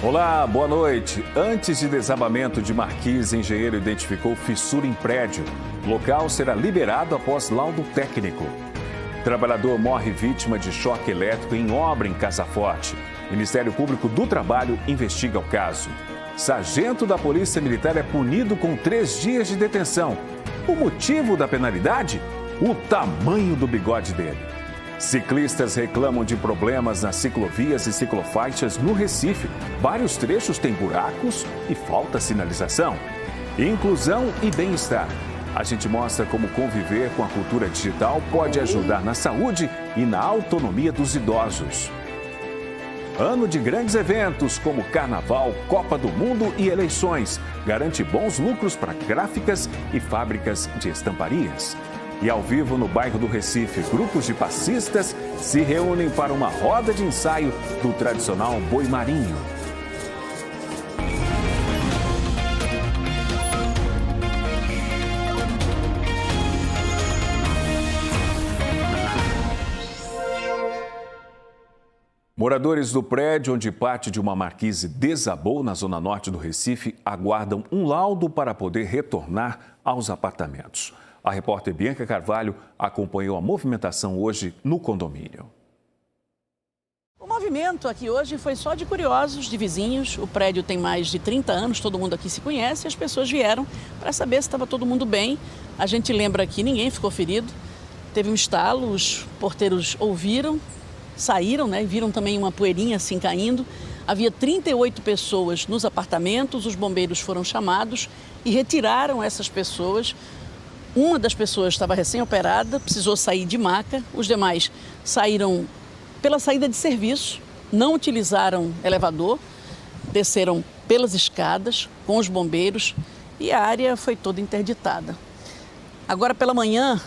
Olá, boa noite. Antes de desabamento de marquise, engenheiro identificou fissura em prédio. Local será liberado após laudo técnico. Trabalhador morre vítima de choque elétrico em obra em Casa Forte. Ministério Público do Trabalho investiga o caso. Sargento da Polícia Militar é punido com 3 dias de detenção. O motivo da penalidade? O tamanho do bigode dele. Ciclistas reclamam de problemas nas ciclovias e ciclofaixas no Recife. Vários trechos têm buracos e falta sinalização. Inclusão e bem-estar. A gente mostra como conviver com a cultura digital pode ajudar na saúde e na autonomia dos idosos. Ano de grandes eventos como Carnaval, Copa do Mundo e eleições. Garante bons lucros para gráficas e fábricas de estamparias. E ao vivo no bairro do Recife, grupos de passistas se reúnem para uma roda de ensaio do tradicional boi marinho. Moradores do prédio onde parte de uma marquise desabou na zona norte do Recife aguardam um laudo para poder retornar aos apartamentos. A repórter Bianca Carvalho acompanhou a movimentação hoje no condomínio. O movimento aqui hoje foi só de curiosos, de vizinhos. O prédio tem mais de 30 anos, todo mundo aqui se conhece. As pessoas vieram para saber se estava todo mundo bem. A gente lembra que ninguém ficou ferido. Teve um estalo, os porteiros ouviram, saíram, e viram também uma poeirinha assim caindo. Havia 38 pessoas nos apartamentos, os bombeiros foram chamados e retiraram essas pessoas. Uma das pessoas estava recém-operada, precisou sair de maca. Os demais saíram pela saída de serviço, não utilizaram elevador, desceram pelas escadas com os bombeiros e a área foi toda interditada. Agora pela manhã,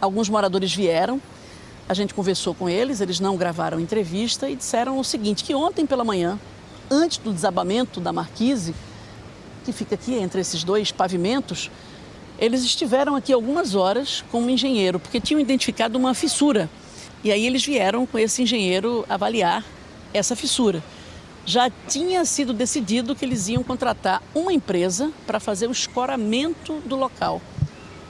alguns moradores vieram, a gente conversou com eles, eles não gravaram entrevista e disseram o seguinte, que ontem pela manhã, antes do desabamento da marquise, que fica aqui entre esses dois pavimentos, eles estiveram aqui algumas horas com um engenheiro, porque tinham identificado uma fissura. E aí eles vieram com esse engenheiro avaliar essa fissura. Já tinha sido decidido que eles iam contratar uma empresa para fazer o escoramento do local.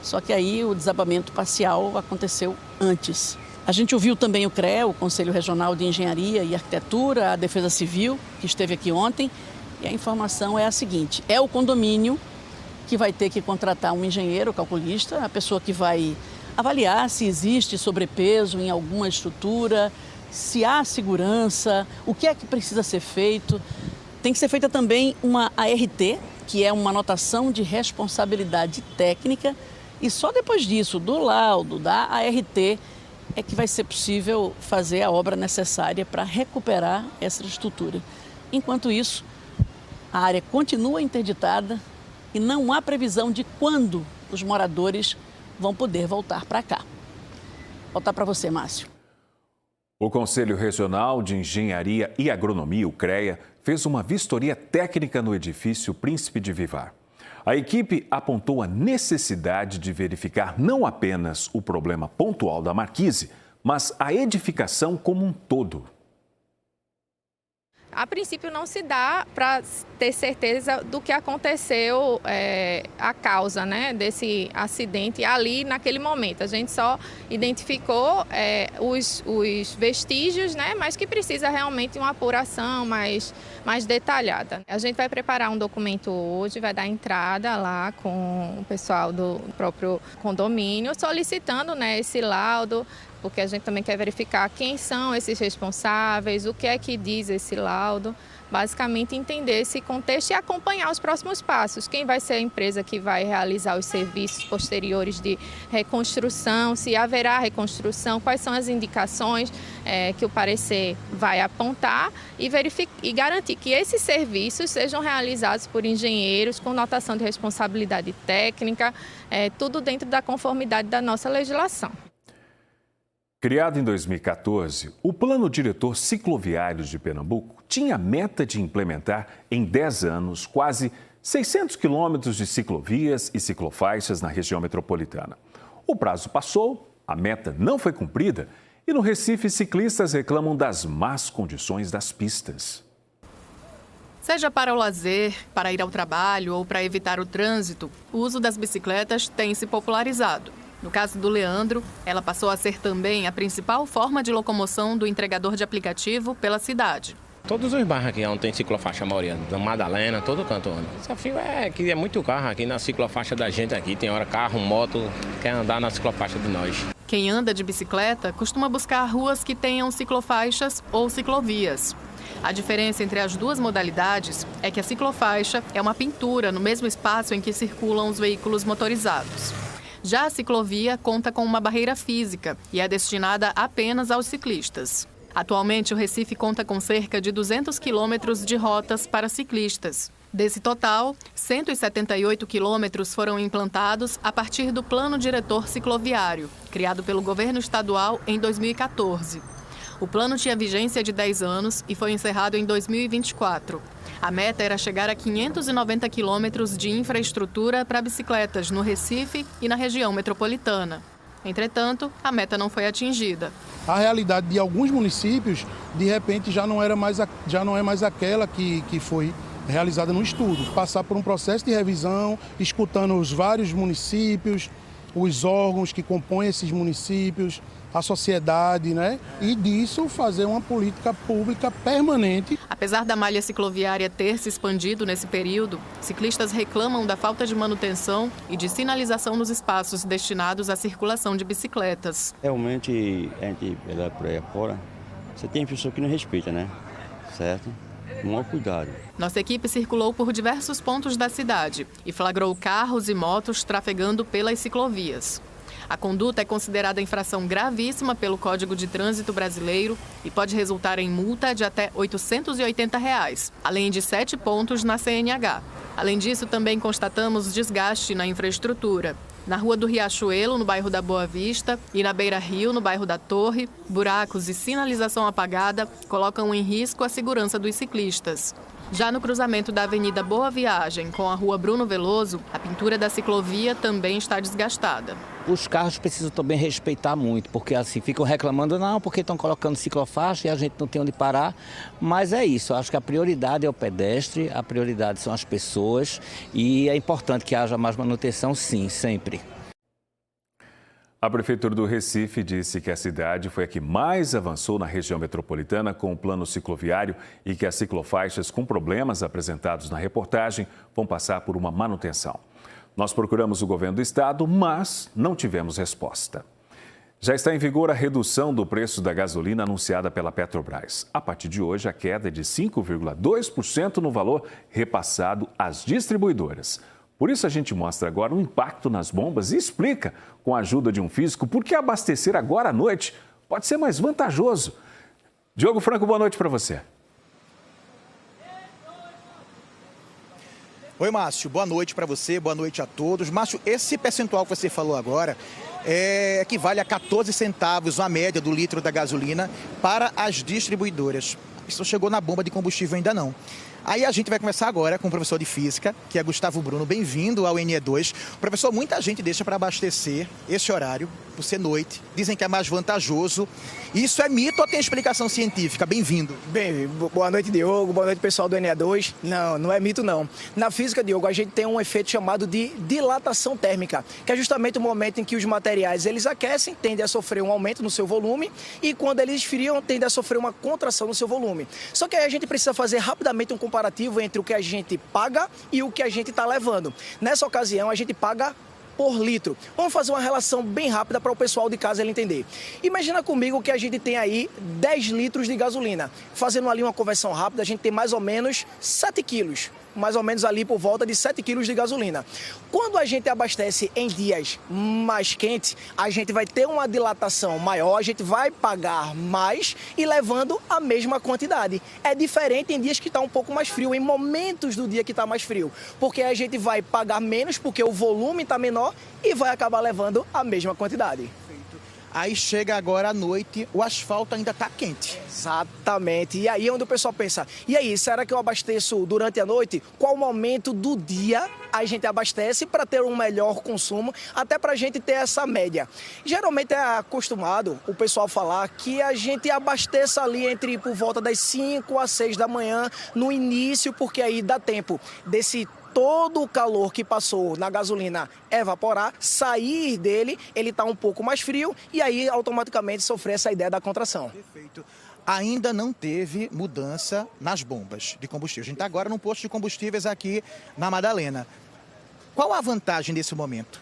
Só que aí o desabamento parcial aconteceu antes. A gente ouviu também o CREA, o Conselho Regional de Engenharia e Arquitetura, a Defesa Civil, que esteve aqui ontem. E a informação é a seguinte, é o condomínio que vai ter que contratar um engenheiro calculista, a pessoa que vai avaliar se existe sobrepeso em alguma estrutura, se há segurança, o que é que precisa ser feito. Tem que ser feita também uma ART, que é uma anotação de responsabilidade técnica, e só depois disso, do laudo, da ART, é que vai ser possível fazer a obra necessária para recuperar essa estrutura. Enquanto isso, a área continua interditada, e não há previsão de quando os moradores vão poder voltar para cá. Voltar para você, Márcio. O Conselho Regional de Engenharia e Agronomia, o CREA, fez uma vistoria técnica no edifício Príncipe de Vivar. A equipe apontou a necessidade de verificar não apenas o problema pontual da marquise, mas a edificação como um todo. A princípio não se dá para ter certeza do que aconteceu, a causa desse acidente ali naquele momento. A gente só identificou os vestígios, mas que precisa realmente de uma apuração mais detalhada. A gente vai preparar um documento hoje, vai dar entrada lá com o pessoal do próprio condomínio, solicitando esse laudo, porque a gente também quer verificar quem são esses responsáveis, o que é que diz esse laudo, basicamente entender esse contexto e acompanhar os próximos passos. Quem vai ser a empresa que vai realizar os serviços posteriores de reconstrução, se haverá reconstrução, quais são as indicações que o parecer vai apontar e garantir que esses serviços sejam realizados por engenheiros com notação de responsabilidade técnica, tudo dentro da conformidade da nossa legislação. Criado em 2014, o Plano Diretor Cicloviário de Pernambuco tinha a meta de implementar em 10 anos quase 600 quilômetros de ciclovias e ciclofaixas na região metropolitana. O prazo passou, a meta não foi cumprida e no Recife ciclistas reclamam das más condições das pistas. Seja para o lazer, para ir ao trabalho ou para evitar o trânsito, o uso das bicicletas tem se popularizado. No caso do Leandro, ela passou a ser também a principal forma de locomoção do entregador de aplicativo pela cidade. Todos os bairros aqui onde tem ciclofaixa, a maioria, da Madalena, todo canto anda. O desafio é que é muito carro aqui na ciclofaixa da gente aqui. Tem hora carro, moto, quer andar na ciclofaixa de nós. Quem anda de bicicleta costuma buscar ruas que tenham ciclofaixas ou ciclovias. A diferença entre as duas modalidades é que a ciclofaixa é uma pintura no mesmo espaço em que circulam os veículos motorizados. Já a ciclovia conta com uma barreira física e é destinada apenas aos ciclistas. Atualmente, o Recife conta com cerca de 200 quilômetros de rotas para ciclistas. Desse total, 178 quilômetros foram implantados a partir do Plano Diretor Cicloviário, criado pelo governo estadual em 2014. O plano tinha vigência de 10 anos e foi encerrado em 2024. A meta era chegar a 590 quilômetros de infraestrutura para bicicletas no Recife e na região metropolitana. Entretanto, a meta não foi atingida. A realidade de alguns municípios, de repente, já não é mais aquela que foi realizada no estudo. Passar por um processo de revisão, escutando os vários municípios, os órgãos que compõem esses municípios, a sociedade, né? E disso fazer uma política pública permanente. Apesar da malha cicloviária ter se expandido nesse período, ciclistas reclamam da falta de manutenção e de sinalização nos espaços destinados à circulação de bicicletas. Realmente, a gente olha por aí fora, você tem pessoa que não respeita, né? Certo? Maior cuidado. Nossa equipe circulou por diversos pontos da cidade e flagrou carros e motos trafegando pelas ciclovias. A conduta é considerada infração gravíssima pelo Código de Trânsito Brasileiro e pode resultar em multa de até R$ 880, além de 7 pontos na CNH. Além disso, também constatamos desgaste na infraestrutura. Na Rua do Riachuelo, no bairro da Boa Vista, e na Beira Rio, no bairro da Torre, buracos e sinalização apagada colocam em risco a segurança dos ciclistas. Já no cruzamento da Avenida Boa Viagem com a Rua Bruno Veloso, a pintura da ciclovia também está desgastada. Os carros precisam também respeitar muito, porque assim ficam reclamando, não, porque estão colocando ciclofaixa e a gente não tem onde parar. Mas é isso, eu acho que a prioridade é o pedestre, a prioridade são as pessoas e é importante que haja mais manutenção, sim, sempre. A Prefeitura do Recife disse que a cidade foi a que mais avançou na região metropolitana com o plano cicloviário e que as ciclofaixas com problemas apresentados na reportagem vão passar por uma manutenção. Nós procuramos o governo do estado, mas não tivemos resposta. Já está em vigor a redução do preço da gasolina anunciada pela Petrobras. A partir de hoje, a queda é de 5,2% no valor repassado às distribuidoras. Por isso, a gente mostra agora o impacto nas bombas e explica, com a ajuda de um físico, por que abastecer agora à noite pode ser mais vantajoso. Diogo Franco, boa noite para você. Oi, Márcio. Boa noite para você, boa noite a todos. Márcio, esse percentual que você falou agora equivale a 14 centavos a média do litro da gasolina para as distribuidoras. Isso não chegou na bomba de combustível ainda não. Aí a gente vai conversar agora com o professor de Física, que é Gustavo Bruno. Bem-vindo ao NE2. Professor, muita gente deixa para abastecer esse horário, por ser noite. Dizem que é mais vantajoso. Isso é mito ou tem explicação científica? Bem-vindo. Bem, boa noite, Diogo. Boa noite, pessoal do NE2. Não é mito, não. Na física, Diogo, a gente tem um efeito chamado de dilatação térmica, que é justamente o momento em que os materiais eles aquecem, tendem a sofrer um aumento no seu volume, e quando eles esfriam, tendem a sofrer uma contração no seu volume. Só que aí a gente precisa fazer rapidamente um comparativo entre o que a gente paga e o que a gente está levando. Nessa ocasião, a gente paga por litro. Vamos fazer uma relação bem rápida para o pessoal de casa ele entender. Imagina comigo que a gente tem aí 10 litros de gasolina. Fazendo ali uma conversão rápida, a gente tem mais ou menos 7 quilos. Mais ou menos ali por volta de 7 quilos de gasolina. Quando a gente abastece em dias mais quentes, a gente vai ter uma dilatação maior, a gente vai pagar mais e levando a mesma quantidade. É diferente em dias que está um pouco mais frio, em momentos do dia que está mais frio, porque a gente vai pagar menos porque o volume está menor e vai acabar levando a mesma quantidade. Aí chega agora à noite, o asfalto ainda está quente. Exatamente. E aí é onde o pessoal pensa, e aí, será que eu abasteço durante a noite? Qual momento do dia a gente abastece para ter um melhor consumo, até para a gente ter essa média? Geralmente é acostumado o pessoal falar que a gente abasteça ali entre por volta das 5 às 6 da manhã no início, porque aí dá tempo desse todo o calor que passou na gasolina evaporar, sair dele, ele está um pouco mais frio e aí automaticamente sofrer essa ideia da contração. Perfeito. Ainda não teve mudança nas bombas de combustível. A gente está agora num posto de combustíveis aqui na Madalena. Qual a vantagem nesse momento?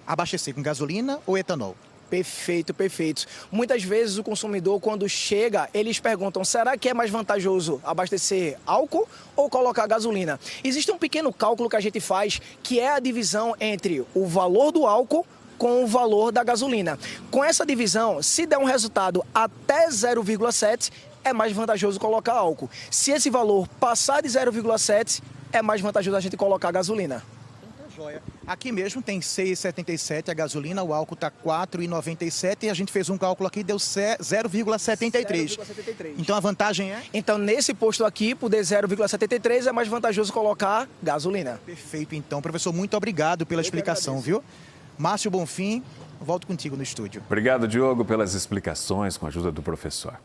Abastecer com gasolina ou etanol? Perfeito, perfeito. Muitas vezes o consumidor, quando chega, eles perguntam, será que é mais vantajoso abastecer álcool ou colocar gasolina? Existe um pequeno cálculo que a gente faz, que é a divisão entre o valor do álcool com o valor da gasolina. Com essa divisão, se der um resultado até 0,7, é mais vantajoso colocar álcool. Se esse valor passar de 0,7, é mais vantajoso a gente colocar gasolina. Aqui mesmo tem 6,77 a gasolina, o álcool está 4,97 e a gente fez um cálculo aqui, deu 0,73. Então a vantagem é? Então nesse posto aqui, por 0,73, é mais vantajoso colocar gasolina. Perfeito, então. Professor, muito obrigado pela explicação, viu? Márcio Bonfim, volto contigo no estúdio. Obrigado, Diogo, pelas explicações com a ajuda do professor.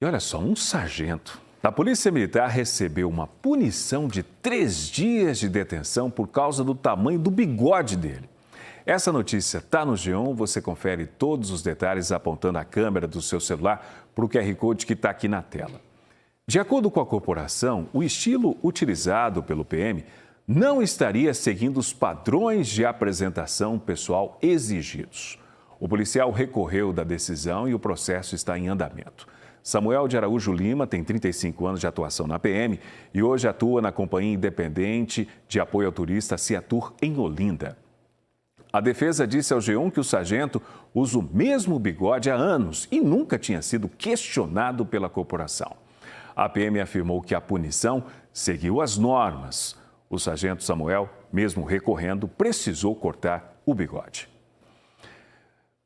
E olha só, um sargento da Polícia Militar recebeu uma punição de 3 dias de detenção por causa do tamanho do bigode dele. Essa notícia está no G1, você confere todos os detalhes apontando a câmera do seu celular para o QR Code que está aqui na tela. De acordo com a corporação, o estilo utilizado pelo PM não estaria seguindo os padrões de apresentação pessoal exigidos. O policial recorreu da decisão e o processo está em andamento. Samuel de Araújo Lima tem 35 anos de atuação na PM e hoje atua na Companhia Independente de Apoio ao Turista Ciatur, em Olinda. A defesa disse ao G1 que o sargento usa o mesmo bigode há anos e nunca tinha sido questionado pela corporação. A PM afirmou que a punição seguiu as normas. O sargento Samuel, mesmo recorrendo, precisou cortar o bigode.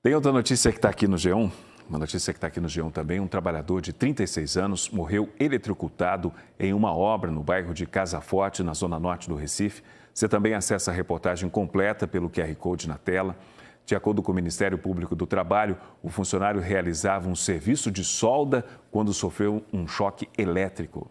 Tem outra notícia que está aqui no G1. Uma notícia que está aqui no G1 também, um trabalhador de 36 anos morreu eletrocutado em uma obra no bairro de Casa Forte, na zona norte do Recife. Você também acessa a reportagem completa pelo QR Code na tela. De acordo com o Ministério Público do Trabalho, o funcionário realizava um serviço de solda quando sofreu um choque elétrico.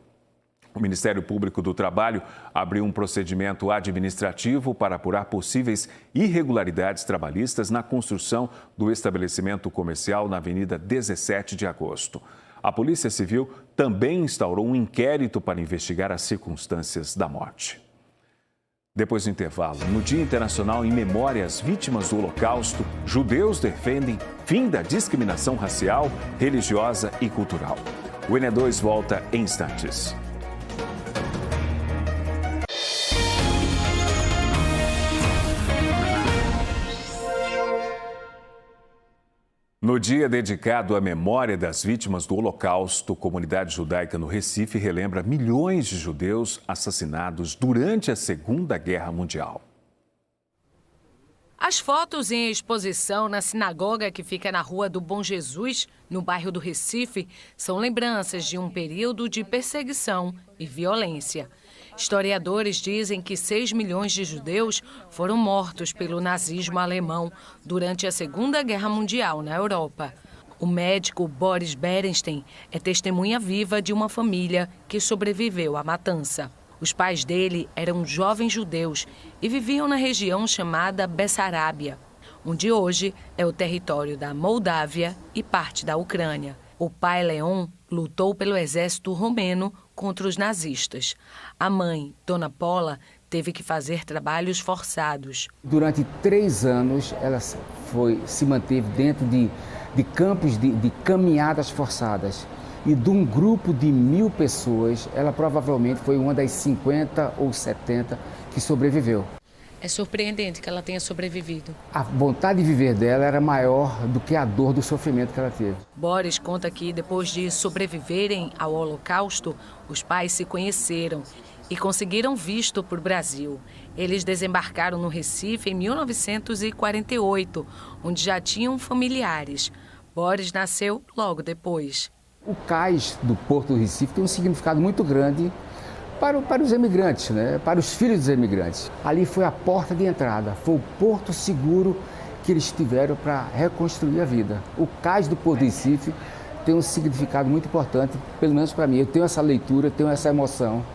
O Ministério Público do Trabalho abriu um procedimento administrativo para apurar possíveis irregularidades trabalhistas na construção do estabelecimento comercial na Avenida 17 de Agosto. A Polícia Civil também instaurou um inquérito para investigar as circunstâncias da morte. Depois do intervalo, no Dia Internacional em Memória às Vítimas do Holocausto, judeus defendem fim da discriminação racial, religiosa e cultural. O ENE2 volta em instantes. No dia dedicado à memória das vítimas do Holocausto, a comunidade judaica no Recife relembra milhões de judeus assassinados durante a Segunda Guerra Mundial. As fotos em exposição na sinagoga que fica na Rua do Bom Jesus, no bairro do Recife, são lembranças de um período de perseguição e violência. Historiadores dizem que 6 milhões de judeus foram mortos pelo nazismo alemão durante a Segunda Guerra Mundial na Europa. O médico Boris Berenstein é testemunha viva de uma família que sobreviveu à matança. Os pais dele eram jovens judeus e viviam na região chamada Bessarábia, onde hoje é o território da Moldávia e parte da Ucrânia. O pai Leon lutou pelo exército romeno contra os nazistas. A mãe, Dona Paula, teve que fazer trabalhos forçados. Durante 3 anos, ela se manteve dentro de campos de caminhadas forçadas. E de um grupo de 1.000 pessoas, ela provavelmente foi uma das 50 ou 70 que sobreviveu. É surpreendente que ela tenha sobrevivido. A vontade de viver dela era maior do que a dor do sofrimento que ela teve. Boris conta que, depois de sobreviverem ao Holocausto, os pais se conheceram e conseguiram visto para o Brasil. Eles desembarcaram no Recife em 1948, onde já tinham familiares. Boris nasceu logo depois. O cais do Porto do Recife tem um significado muito grande para os imigrantes, né? Para os filhos dos imigrantes. Ali foi a porta de entrada, foi o porto seguro que eles tiveram para reconstruir a vida. O cais do Porto do Recife tem um significado muito importante, pelo menos para mim. Eu tenho essa leitura, tenho essa emoção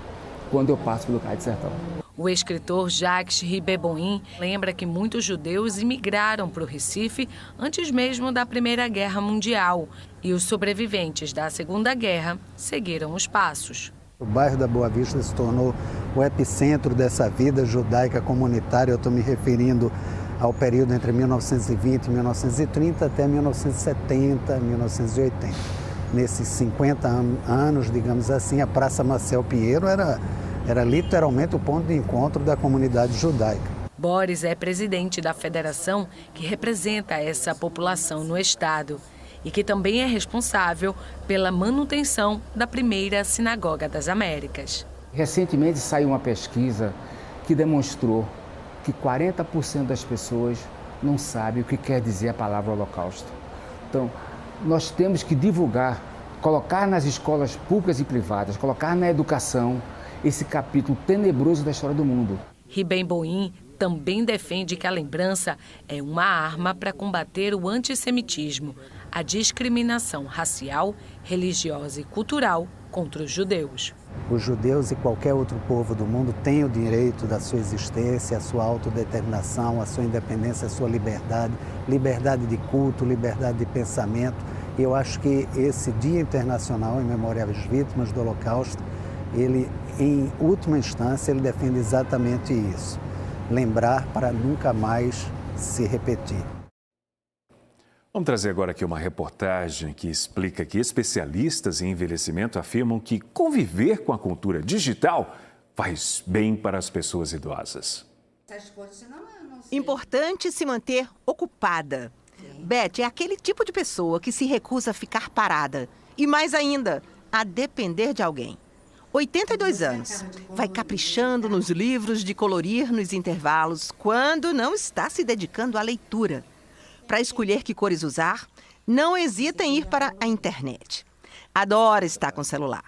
quando eu passo pelo Cais do Sertão. O escritor Jacques Ribet-Bohin lembra que muitos judeus imigraram para o Recife antes mesmo da Primeira Guerra Mundial e os sobreviventes da Segunda Guerra seguiram os passos. O bairro da Boa Vista se tornou o epicentro dessa vida judaica comunitária. Eu estou me referindo ao período entre 1920 e 1930 até 1970, 1980. Nesses 50 anos, digamos assim, a Praça Marcel Pinheiro era literalmente o ponto de encontro da comunidade judaica. Boris é presidente da federação que representa essa população no estado e que também é responsável pela manutenção da primeira Sinagoga das Américas. Recentemente saiu uma pesquisa que demonstrou que 40% das pessoas não sabem o que quer dizer a palavra Holocausto. Então, nós temos que divulgar, colocar nas escolas públicas e privadas, colocar na educação esse capítulo tenebroso da história do mundo. Ribet-Bohin também defende que a lembrança é uma arma para combater o antissemitismo, a discriminação racial, religiosa e cultural contra os judeus. Os judeus e qualquer outro povo do mundo têm o direito da sua existência, a sua autodeterminação, a sua independência, a sua liberdade, liberdade de culto, liberdade de pensamento. E eu acho que esse Dia Internacional em memória às vítimas do Holocausto, ele, em última instância, ele defende exatamente isso. Lembrar para nunca mais se repetir. Vamos trazer agora aqui uma reportagem que explica que especialistas em envelhecimento afirmam que conviver com a cultura digital faz bem para as pessoas idosas. Importante se manter ocupada. Beth é aquele tipo de pessoa que se recusa a ficar parada. E mais ainda, a depender de alguém. 82 anos. Vai caprichando nos livros de colorir nos intervalos quando não está se dedicando à leitura. Para escolher que cores usar, não hesita em ir para a internet. Adora estar com o celular.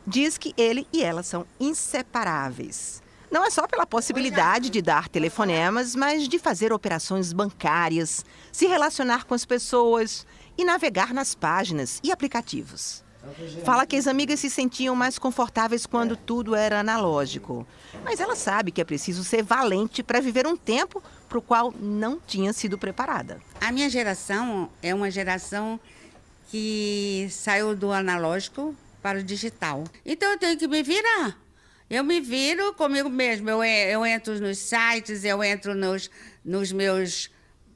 Diz que ele e ela são inseparáveis. Não é só pela possibilidade de dar telefonemas, mas de fazer operações bancárias, se relacionar com as pessoas e navegar nas páginas e aplicativos. Fala que as amigas se sentiam mais confortáveis quando tudo era analógico. Mas ela sabe que é preciso ser valente para viver um tempo para o qual não tinha sido preparada. A minha geração é uma geração que saiu do analógico para o digital. Então eu tenho que me virar. Eu me viro comigo mesmo. Eu entro nos sites, eu entro nos meus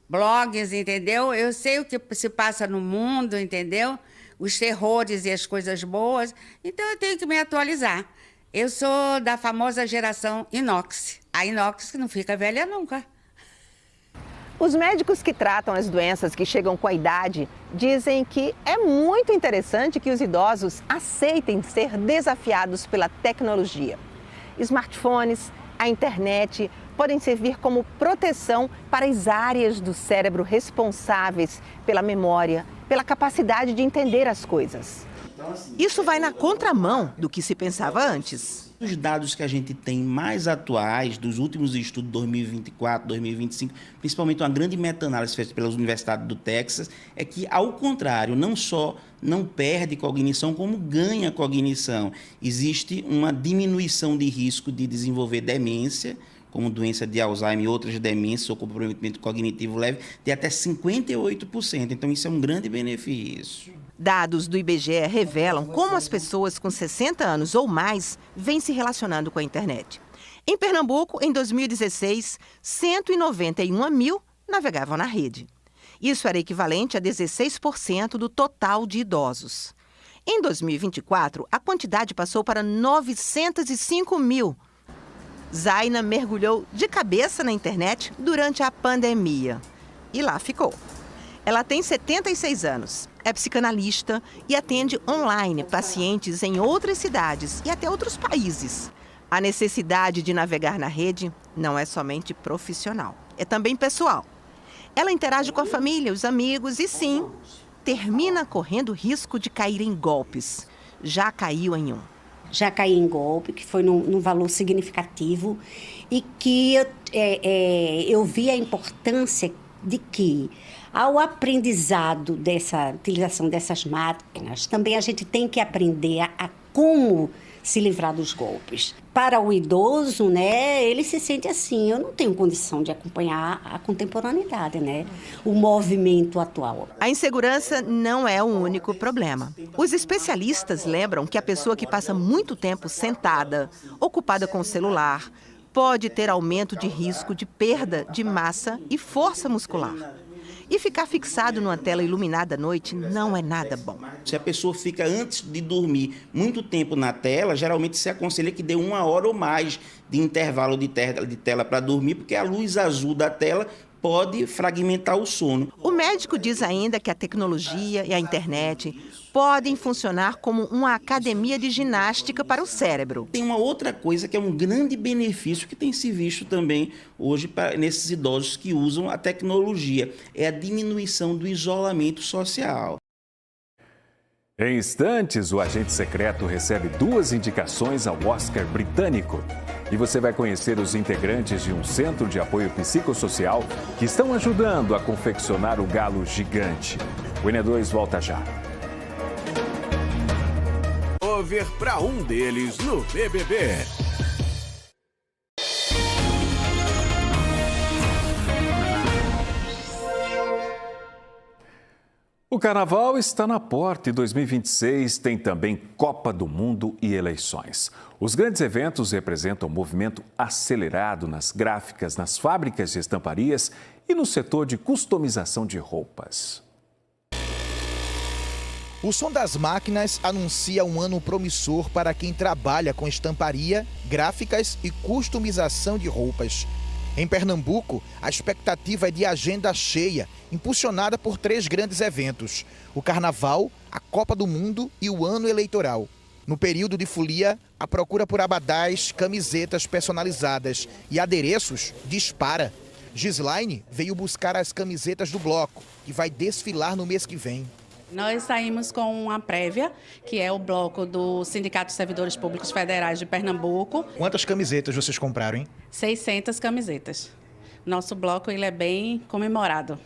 blogs, entendeu? Eu sei o que se passa no mundo, entendeu? Os terrores e as coisas boas. Então eu tenho que me atualizar. Eu sou da famosa geração inox. A inox que não fica velha nunca. Os médicos que tratam as doenças que chegam com a idade dizem que é muito interessante que os idosos aceitem ser desafiados pela tecnologia. Smartphones, a internet podem servir como proteção para as áreas do cérebro responsáveis pela memória, pela capacidade de entender as coisas. Isso vai na contramão do que se pensava antes. Os dados que a gente tem mais atuais, dos últimos estudos de 2024, 2025, principalmente uma grande meta-análise feita pela Universidade do Texas, é que, ao contrário, não só não perde cognição, como ganha cognição. Existe uma diminuição de risco de desenvolver demência, como doença de Alzheimer e outras demências ou comprometimento cognitivo leve, de até 58%. Então, isso é um grande benefício. Dados do IBGE revelam como as pessoas com 60 anos ou mais vêm se relacionando com a internet. Em Pernambuco, em 2016, 191 mil navegavam na rede. Isso era equivalente a 16% do total de idosos. Em 2024, a quantidade passou para 905 mil. Zaina mergulhou de cabeça na internet durante a pandemia. E lá ficou. Ela tem 76 anos, é psicanalista e atende online pacientes em outras cidades e até outros países. A necessidade de navegar na rede não é somente profissional, é também pessoal. Ela interage com a família, os amigos e, sim, termina correndo risco de cair em golpes. Já caiu em um. Já caí em golpe, que foi num valor significativo e que eu vi a importância de que, ao aprendizado dessa utilização dessas máquinas, também a gente tem que aprender a como se livrar dos golpes. Para o idoso, né, ele se sente assim, eu não tenho condição de acompanhar a contemporaneidade, né, o movimento atual. A insegurança não é o único problema. Os especialistas lembram que a pessoa que passa muito tempo sentada, ocupada com o celular, pode ter aumento de risco de perda de massa e força muscular. E ficar fixado numa tela iluminada à noite não é nada bom. Se a pessoa fica antes de dormir muito tempo na tela, geralmente se aconselha que dê 1 hora ou mais de intervalo de tela para dormir, porque a luz azul da tela pode fragmentar o sono. O médico diz ainda que a tecnologia e a internet podem funcionar como uma academia de ginástica para o cérebro. Tem uma outra coisa que é um grande benefício que tem se visto também hoje nesses idosos que usam a tecnologia, é a diminuição do isolamento social. Em instantes, o agente secreto recebe 2 indicações ao Oscar britânico. E você vai conhecer os integrantes de um centro de apoio psicossocial que estão ajudando a confeccionar o galo gigante. O ENE2 volta já. Over para um deles no BBB. O carnaval está na porta e 2026 tem também Copa do Mundo e eleições. Os grandes eventos representam um movimento acelerado nas gráficas, nas fábricas de estamparias e no setor de customização de roupas. O som das máquinas anuncia um ano promissor para quem trabalha com estamparia, gráficas e customização de roupas. Em Pernambuco, a expectativa é de agenda cheia, impulsionada por 3 grandes eventos: o Carnaval, a Copa do Mundo e o Ano Eleitoral. No período de folia, a procura por abadás, camisetas personalizadas e adereços dispara. Gislaine veio buscar as camisetas do bloco, que vai desfilar no mês que vem. Nós saímos com uma prévia, que é o bloco do Sindicato de Servidores Públicos Federais de Pernambuco. Quantas camisetas vocês compraram, hein? 600 camisetas. Nosso bloco ele é bem comemorado.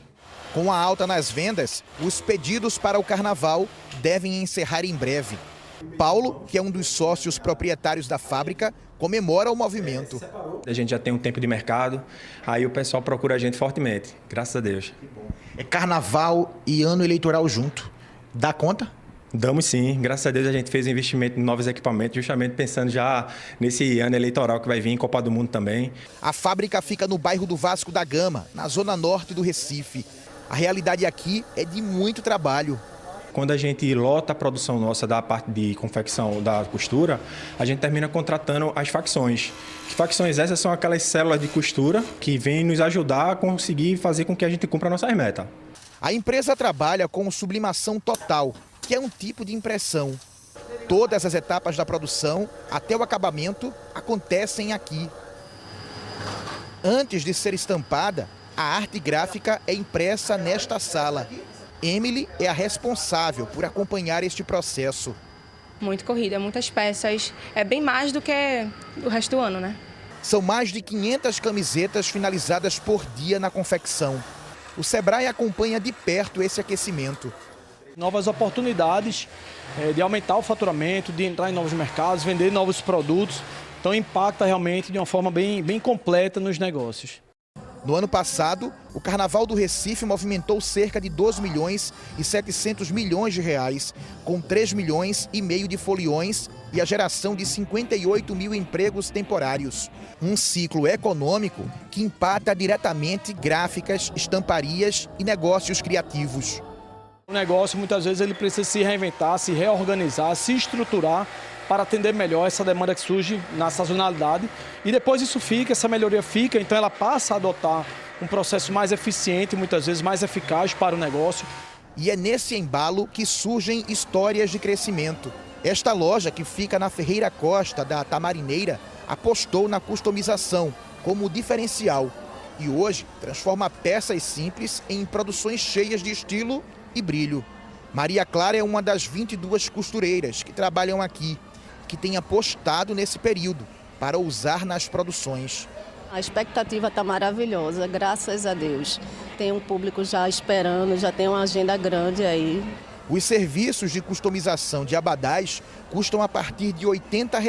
Com a alta nas vendas, os pedidos para o carnaval devem encerrar em breve. Paulo, que é um dos sócios proprietários da fábrica, comemora o movimento. A gente já tem um tempo de mercado, aí o pessoal procura a gente fortemente, graças a Deus. É carnaval e ano eleitoral junto. Dá conta? Damos sim, graças a Deus a gente fez investimento em novos equipamentos, justamente pensando já nesse ano eleitoral que vai vir, Copa do Mundo também. A fábrica fica no bairro do Vasco da Gama, na zona norte do Recife. A realidade aqui é de muito trabalho. Quando a gente lota a produção nossa da parte de confecção da costura, a gente termina contratando as facções. Que facções essas são aquelas células de costura que vêm nos ajudar a conseguir fazer com que a gente cumpra nossas metas. A empresa trabalha com sublimação total, que é um tipo de impressão. Todas as etapas da produção, até o acabamento, acontecem aqui. Antes de ser estampada, a arte gráfica é impressa nesta sala. Emily é a responsável por acompanhar este processo. Muito corrida, muitas peças, é bem mais do que o resto do ano, né? São mais de 500 camisetas finalizadas por dia na confecção. O Sebrae acompanha de perto esse aquecimento. Novas oportunidades de aumentar o faturamento, de entrar em novos mercados, vender novos produtos. Então impacta realmente de uma forma bem completa nos negócios. No ano passado, o Carnaval do Recife movimentou cerca de 2 milhões e 700 milhões de reais, com 3 milhões e meio de foliões e a geração de 58 mil empregos temporários. Um ciclo econômico que impacta diretamente gráficas, estamparias e negócios criativos. O negócio, muitas vezes, ele precisa se reinventar, se reorganizar, se estruturar para atender melhor essa demanda que surge na sazonalidade. E depois essa melhoria fica, então ela passa a adotar um processo mais eficiente, muitas vezes mais eficaz para o negócio. E é nesse embalo que surgem histórias de crescimento. Esta loja, que fica na Ferreira Costa da Tamarineira, apostou na customização como diferencial e hoje transforma peças simples em produções cheias de estilo e brilho. Maria Clara é uma das 22 costureiras que trabalham aqui, que tem apostado nesse período para usar nas produções. A expectativa está maravilhosa, graças a Deus. Tem um público já esperando, já tem uma agenda grande aí. Os serviços de customização de abadás custam a partir de R$ 80.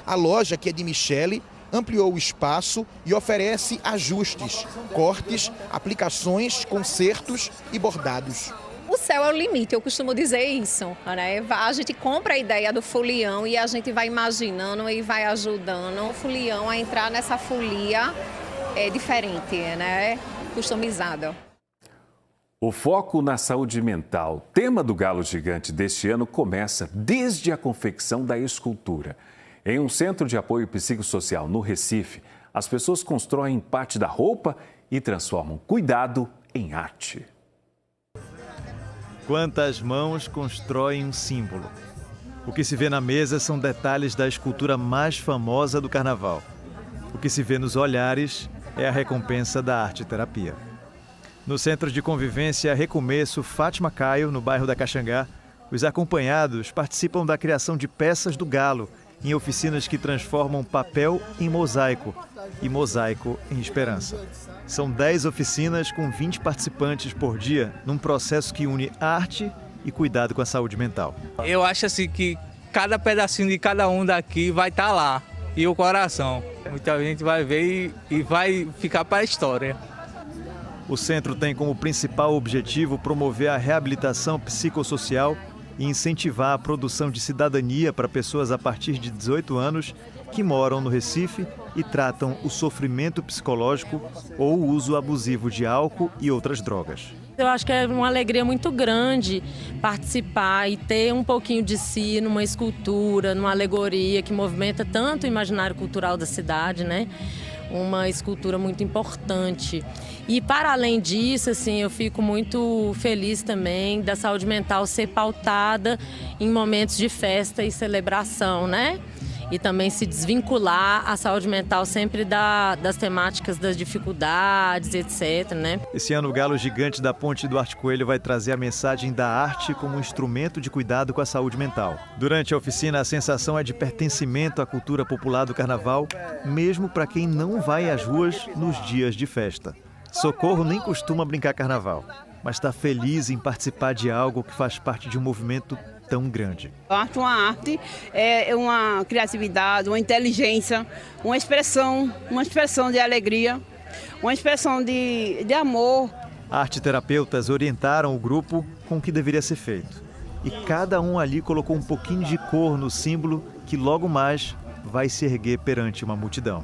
A loja, que é de Michele, ampliou o espaço e oferece ajustes, cortes, aplicações, consertos e bordados. O céu é o limite, eu costumo dizer isso, né? A gente compra a ideia do folião e a gente vai imaginando e vai ajudando o folião a entrar nessa folia diferente, né? Customizada. O foco na saúde mental, tema do Galo Gigante deste ano, começa desde a confecção da escultura. Em um centro de apoio psicossocial no Recife, as pessoas constroem parte da roupa e transformam cuidado em arte. Quantas mãos constroem um símbolo? O que se vê na mesa são detalhes da escultura mais famosa do carnaval. O que se vê nos olhares é a recompensa da arte-terapia. No Centro de Convivência Recomeço Fátima Caio, no bairro da Caxangá, os acompanhados participam da criação de peças do galo, em oficinas que transformam papel em mosaico e mosaico em esperança. São 10 oficinas com 20 participantes por dia, num processo que une arte e cuidado com a saúde mental. Eu acho assim que cada pedacinho de cada um daqui vai estar lá, e o coração. Muita gente vai ver e vai ficar para a história. O centro tem como principal objetivo promover a reabilitação psicossocial e incentivar a produção de cidadania para pessoas a partir de 18 anos que moram no Recife e tratam o sofrimento psicológico ou o uso abusivo de álcool e outras drogas. Eu acho que é uma alegria muito grande participar e ter um pouquinho de si numa escultura, numa alegoria que movimenta tanto o imaginário cultural da cidade, né? Uma escultura muito importante. E para além disso, assim, eu fico muito feliz também da saúde mental ser pautada em momentos de festa e celebração, né? E também se desvincular a saúde mental sempre das temáticas das dificuldades, etc, né? Esse ano o Galo Gigante da Ponte Duarte Coelho vai trazer a mensagem da arte como um instrumento de cuidado com a saúde mental. Durante a oficina, a sensação é de pertencimento à cultura popular do carnaval, mesmo para quem não vai às ruas nos dias de festa. Socorro nem costuma brincar carnaval, mas está feliz em participar de algo que faz parte de um movimento tão grande. A arte é uma criatividade, uma inteligência, uma expressão de alegria, uma expressão de amor. Arteterapeutas orientaram o grupo com o que deveria ser feito. E cada um ali colocou um pouquinho de cor no símbolo que logo mais vai se erguer perante uma multidão.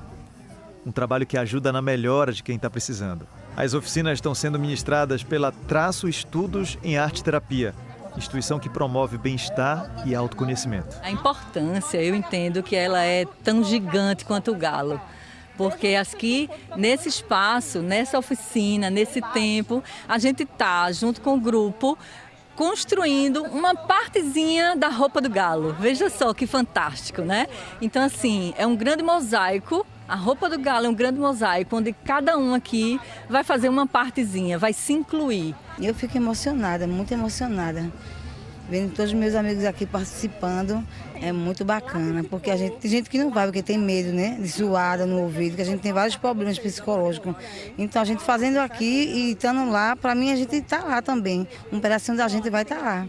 Um trabalho que ajuda na melhora de quem está precisando. As oficinas estão sendo ministradas pela Traço Estudos em Arte Terapia, instituição que promove bem-estar e autoconhecimento. A importância, eu entendo que ela é tão gigante quanto o galo. Porque aqui, nesse espaço, nessa oficina, nesse tempo, a gente está, junto com o grupo, construindo uma partezinha da roupa do galo. Veja só que fantástico, né? Então, assim, é um grande mosaico. A roupa do galo é um grande mosaico, onde cada um aqui vai fazer uma partezinha, vai se incluir. Eu fico emocionada, muito emocionada. Vendo todos os meus amigos aqui participando, é muito bacana, porque tem gente que não vai, porque tem medo, né, de zoada no ouvido, que a gente tem vários problemas psicológicos. Então a gente fazendo aqui e estando lá, para mim a gente está lá também. Um pedacinho da gente vai estar lá.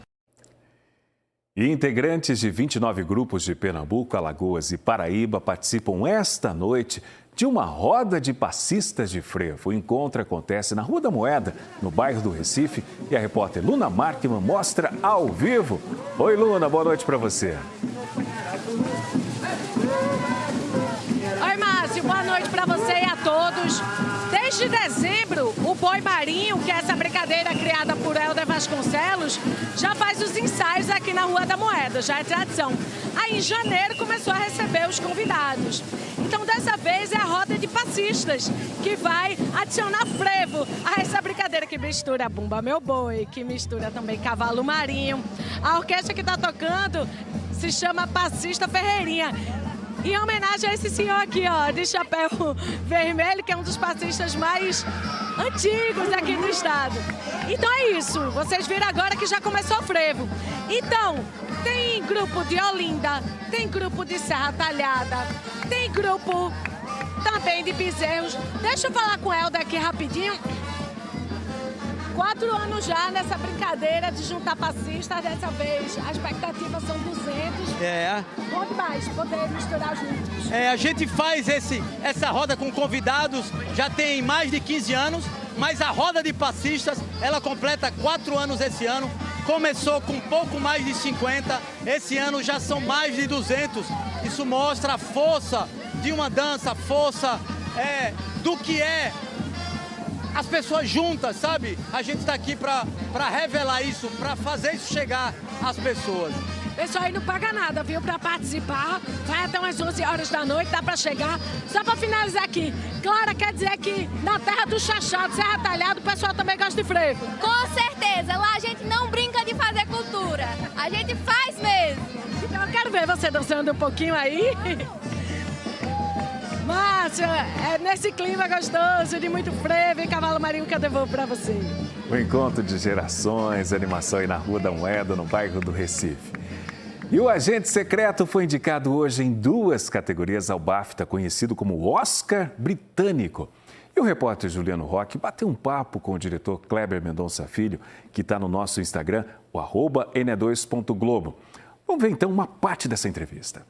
E integrantes de 29 grupos de Pernambuco, Alagoas e Paraíba participam esta noite de uma roda de passistas de frevo. O encontro acontece na Rua da Moeda, no bairro do Recife, e a repórter Luna Markman mostra ao vivo. Oi, Luna, boa noite para você. Oi, Márcio, boa noite para você e a todos. Desde dezembro, o Boi Marinho, que é essa brincadeira criada por Helder Vasconcelos, já faz os ensaios aqui na Rua da Moeda, já é tradição. Aí em janeiro começou a receber os convidados. Então dessa vez é a roda de passistas, que vai adicionar frevo a essa brincadeira que mistura Bumba Meu Boi, que mistura também Cavalo Marinho. A orquestra que está tocando se chama Passista Ferreirinha. Em homenagem a esse senhor aqui, ó, de chapéu vermelho, que é um dos passistas mais antigos aqui do estado. Então é isso, vocês viram agora que já começou o frevo. Então, tem grupo de Olinda, tem grupo de Serra Talhada, tem grupo também de Bezerros. Deixa eu falar com o Helder aqui rapidinho. 4 anos já nessa brincadeira de juntar passistas, dessa vez a expectativa são 200. Bom demais poder misturar juntos. A gente faz essa roda com convidados já tem mais de 15 anos, mas a roda de passistas, ela completa 4 anos esse ano. Começou com pouco mais de 50, esse ano já são mais de 200. Isso mostra a força de uma dança, a força do que é as pessoas juntas, sabe? A gente está aqui para revelar isso, para fazer isso chegar às pessoas. Pessoal aí não paga nada, viu? Para participar, vai até umas 11 horas da noite, dá para chegar. Só para finalizar aqui, Clara, quer dizer que na terra do Chachado, Serra Talhada, o pessoal também gosta de frevo? Com certeza, lá a gente não brinca de fazer cultura, a gente faz mesmo. Então eu quero ver você dançando um pouquinho aí. Márcia, é nesse clima gostoso de muito frevo e cavalo marinho que eu devolvo para você. O encontro de gerações, animação aí na Rua da Moeda, no bairro do Recife. E o Agente Secreto foi indicado hoje em 2 categorias ao BAFTA, conhecido como Oscar Britânico. E o repórter Juliano Roque bateu um papo com o diretor Kleber Mendonça Filho, que está no nosso Instagram, o @n2.globo. Vamos ver então uma parte dessa entrevista.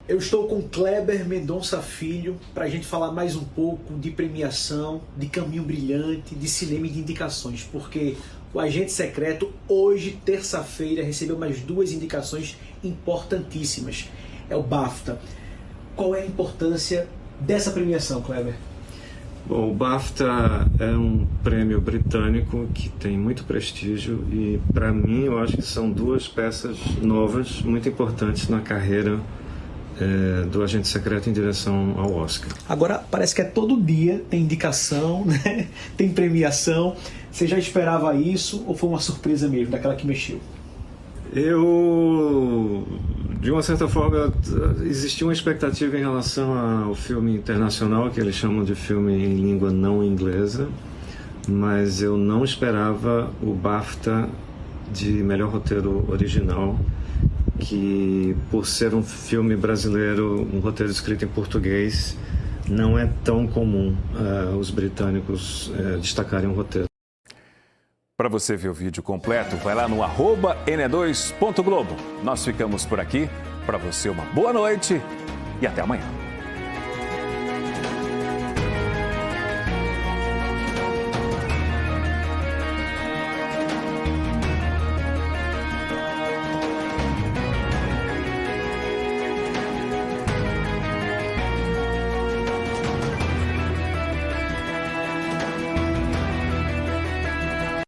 Eu estou com Kleber Mendonça Filho para a gente falar mais um pouco de premiação, de Caminho Brilhante, de cinema e de indicações, porque o Agente Secreto, hoje, terça-feira, recebeu mais 2 indicações importantíssimas. É o BAFTA. Qual é a importância dessa premiação, Kleber? Bom, o BAFTA é um prêmio britânico que tem muito prestígio e, para mim, eu acho que são 2 peças novas, muito importantes na carreira do Agente Secreto em direção ao Oscar. Agora, parece que todo dia tem indicação, né? Tem premiação. Você já esperava isso ou foi uma surpresa mesmo, daquela que mexeu? De uma certa forma, existia uma expectativa em relação ao filme internacional, que eles chamam de filme em língua não inglesa, mas eu não esperava o BAFTA de melhor roteiro original, que por ser um filme brasileiro, um roteiro escrito em português, não é tão comum os britânicos destacarem um roteiro. Para você ver o vídeo completo, vai lá no @n2.globo. Nós ficamos por aqui. Para você, uma boa noite e até amanhã.